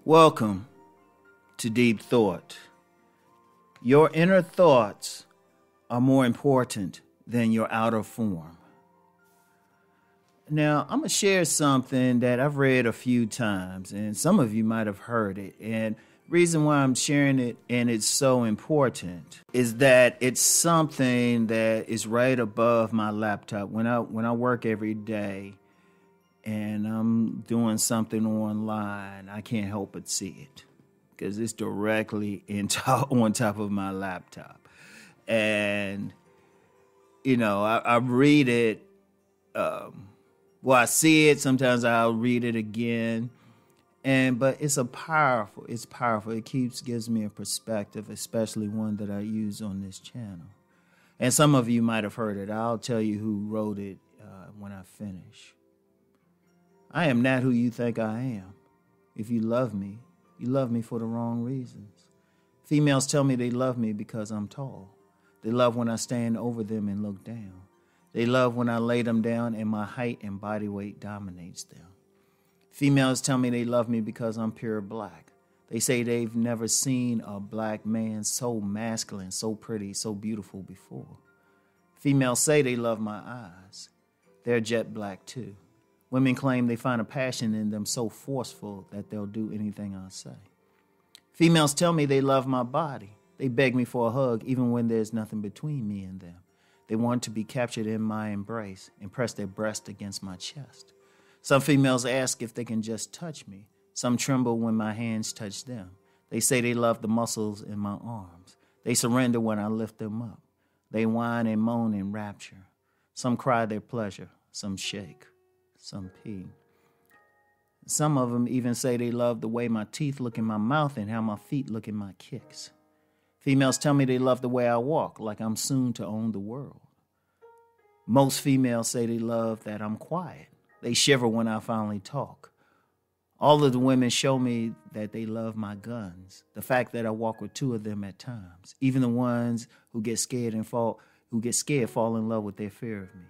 Welcome to Deep Thought. Your inner thoughts are more important than your outer form. Now, I'm going to share something that I've read a few times, and some of you might have heard it. And the reason why I'm sharing it and it's so important is that it's something that is right above my laptop. When I work every day and I'm doing something online, I can't help but see it because it's directly on top of my laptop. And, I read it. I see it. Sometimes I'll read it again. But it's powerful. It gives me a perspective, especially one that I use on this channel. And some of you might have heard it. I'll tell you who wrote it when I finish. I am not who you think I am. If you love me for the wrong reasons. Females tell me they love me because I'm tall. They love when I stand over them and look down. They love when I lay them down and my height and body weight dominates them. Females tell me they love me because I'm pure black. They say they've never seen a black man so masculine, so pretty, so beautiful before. Females say they love my eyes. They're jet black too. Women claim they find a passion in them so forceful that they'll do anything I say. Females tell me they love my body. They beg me for a hug even when there's nothing between me and them. They want to be captured in my embrace and press their breast against my chest. Some females ask if they can just touch me. Some tremble when my hands touch them. They say they love the muscles in my arms. They surrender when I lift them up. They whine and moan in rapture. Some cry their pleasure. Some shake. Some pee. Some of them even say they love the way my teeth look in my mouth and how my feet look in my kicks. Females tell me they love the way I walk, like I'm soon to own the world. Most females say they love that I'm quiet. They shiver when I finally talk. All of the women show me that they love my guns, the fact that I walk with two of them at times. Even the ones who get scared fall in love with their fear of me.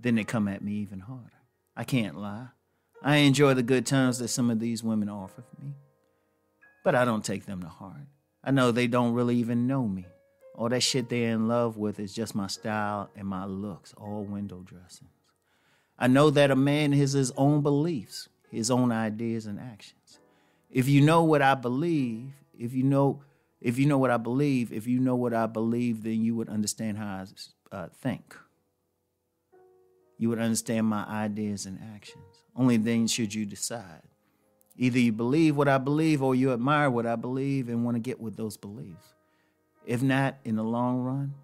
Then they come at me even harder. I can't lie. I enjoy the good times that some of these women offer me, but I don't take them to heart. I know they don't really even know me. All that shit they're in love with is just my style and my looks, all window dressings. I know that a man has his own beliefs, his own ideas and actions. If you know what I believe, then you would understand how I think. You would understand my ideas and actions. Only then should you decide. Either you believe what I believe or you admire what I believe and want to get with those beliefs. If not, in the long run,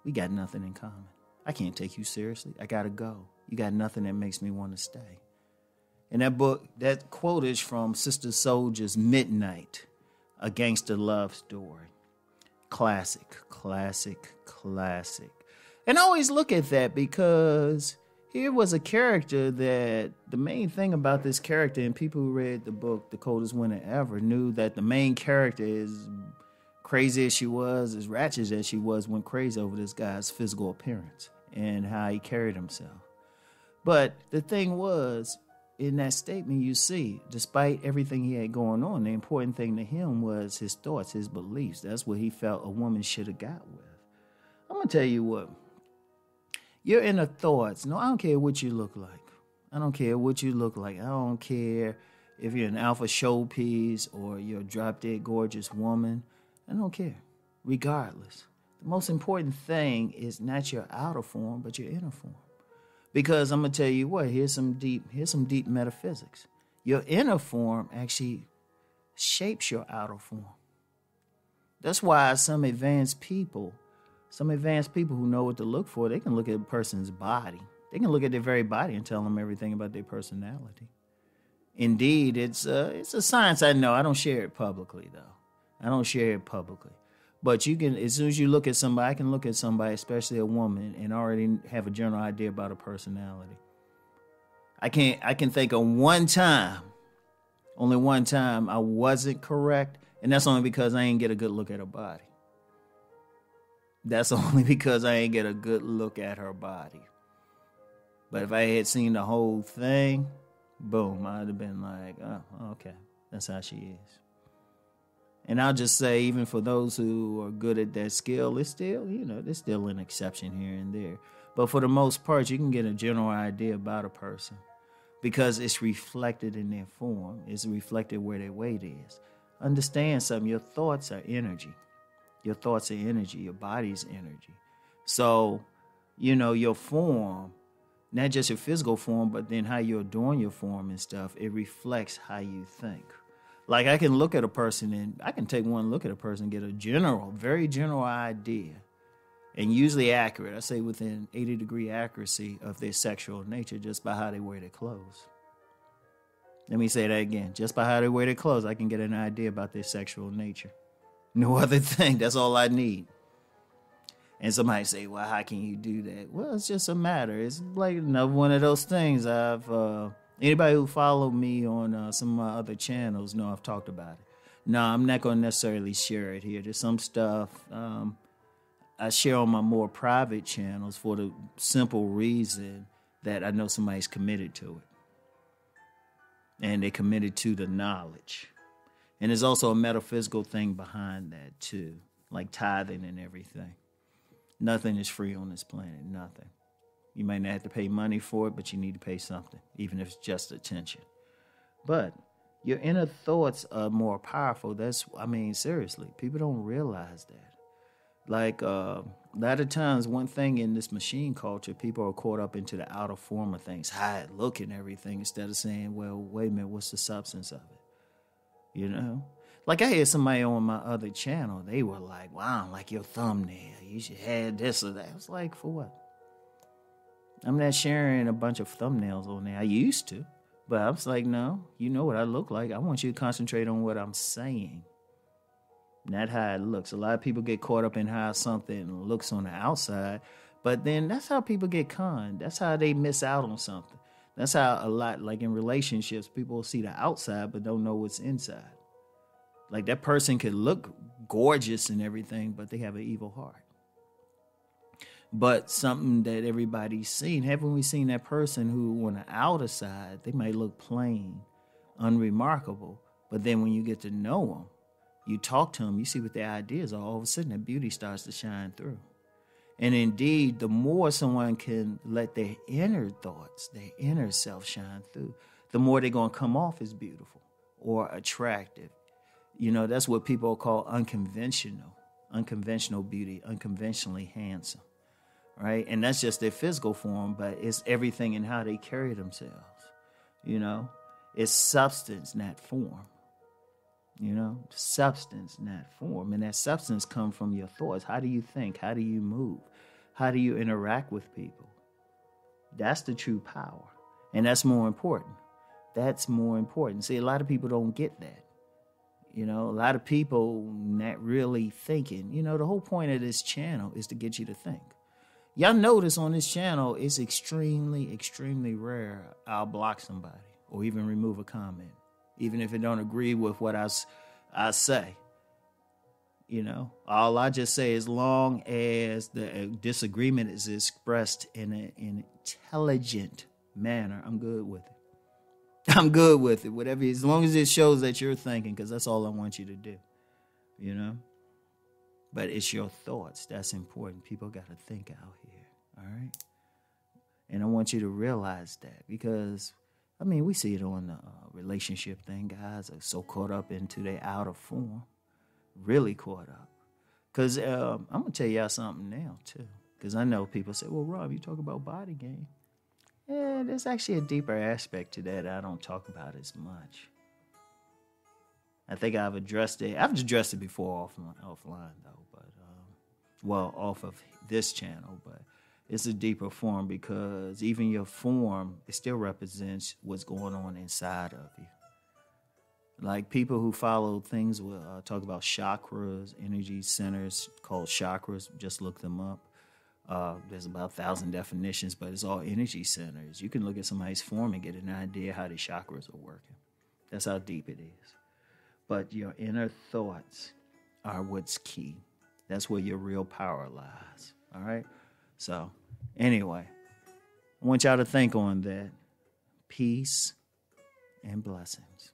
we got nothing in common. I can't take you seriously. I got to go. You got nothing that makes me want to stay. In that book, that quote is from Sister Soldier's Midnight, A Gangster Love Story. Classic. And I always look at that because here was a character that the main thing about this character, and people who read the book, The Coldest Winter Ever, knew that the main character, is crazy as she was, as ratchet as she was, went crazy over this guy's physical appearance and how he carried himself. But the thing was, in that statement you see, despite everything he had going on, the important thing to him was his thoughts, his beliefs. That's what he felt a woman should have got with. I'm going to tell you what. Your inner thoughts. No, I don't care what you look like. I don't care if you're an alpha showpiece or you're a drop-dead gorgeous woman. I don't care. Regardless. The most important thing is not your outer form, but your inner form. Because I'm going to tell you what, here's some deep metaphysics. Your inner form actually shapes your outer form. That's why some advanced people who know what to look for, they can look at a person's body. They can look at their very body and tell them everything about their personality. Indeed, it's a science I know. I don't share it publicly, though. But you can, as soon as you look at somebody, I can look at somebody, especially a woman, and already have a general idea about her personality. I can think of only one time I wasn't correct, and that's only because I ain't get a good look at her body. But if I had seen the whole thing, boom, I'd have been like, oh, okay. That's how she is. And I'll just say, even for those who are good at that skill, it's still, there's still an exception here and there. But for the most part, you can get a general idea about a person because it's reflected in their form. It's reflected where their weight is. Understand something. Your thoughts are energy. Your thoughts are energy. Your body's energy. So, your form, not just your physical form, but then how you adorn your form and stuff, it reflects how you think. Like I can look at a person and I can take one look at a person and get a very general idea, and usually accurate. I say within 80-degree accuracy of their sexual nature just by how they wear their clothes. Let me say that again. Just by how they wear their clothes, I can get an idea about their sexual nature. No other thing. That's all I need. And somebody say, well, how can you do that? Well, it's just a matter. It's like another one of those things anybody who followed me on some of my other channels know I've talked about it. No, I'm not going to necessarily share it here. There's some stuff I share on my more private channels for the simple reason that I know somebody's committed to it. And they're committed to the knowledge. And there's also a metaphysical thing behind that too, like tithing and everything. Nothing is free on this planet, nothing. You might not have to pay money for it, but you need to pay something, even if it's just attention. But your inner thoughts are more powerful. Seriously, people don't realize that. Like, a lot of times, one thing in this machine culture, people are caught up into the outer form of things, how it look and everything, instead of saying, well, wait a minute, what's the substance of it? Like I had somebody on my other channel, they were like, wow, I don't like your thumbnail. You should have this or that. I was like, for what? I'm not sharing a bunch of thumbnails on there. I used to, but I was like, no, you know what I look like. I want you to concentrate on what I'm saying, not how it looks. A lot of people get caught up in how something looks on the outside, but then that's how people get conned. That's how they miss out on something. That's how a lot, like in relationships, people see the outside but don't know what's inside. Like that person could look gorgeous and everything, but they have an evil heart. But something that everybody's seen, haven't we seen that person who on the outer side, they might look plain, unremarkable, but then when you get to know them, you talk to them, you see what their ideas are, all of a sudden that beauty starts to shine through. And indeed, the more someone can let their inner thoughts, their inner self shine through, the more they're going to come off as beautiful or attractive. That's what people call unconventional beauty, unconventionally handsome, right? And that's just their physical form, but it's everything in how they carry themselves, It's substance, not form, Substance, not form. And that substance comes from your thoughts. How do you think? How do you move? How do you interact with people? That's the true power. And that's more important. That's more important. See, a lot of people don't get that. A lot of people not really thinking. The whole point of this channel is to get you to think. Y'all notice on this channel, it's extremely, extremely rare I'll block somebody or even remove a comment, even if it don't agree with what I say. All I just say, as long as the disagreement is expressed in an intelligent manner, I'm good with it. I'm good with it. Whatever, as long as it shows that you're thinking, because that's all I want you to do, But it's your thoughts. That's important. People got to think out here, all right? And I want you to realize that because, we see it on the relationship thing. Guys are so caught up into their outer form, really caught up. Because I'm going to tell y'all something now, too. Because I know people say, well, Rob, you talk about body game. Yeah, there's actually a deeper aspect to that I don't talk about as much. I think I've addressed it. I've addressed it before offline, though. But, off of this channel. But it's a deeper form because even your form, it still represents what's going on inside of you. Like people who follow things will talk about chakras, energy centers called chakras. Just look them up. There's about 1,000 definitions, but it's all energy centers. You can look at somebody's form and get an idea how the chakras are working. That's how deep it is. But your inner thoughts are what's key. That's where your real power lies. All right? So, anyway, I want y'all to think on that. Peace and blessings.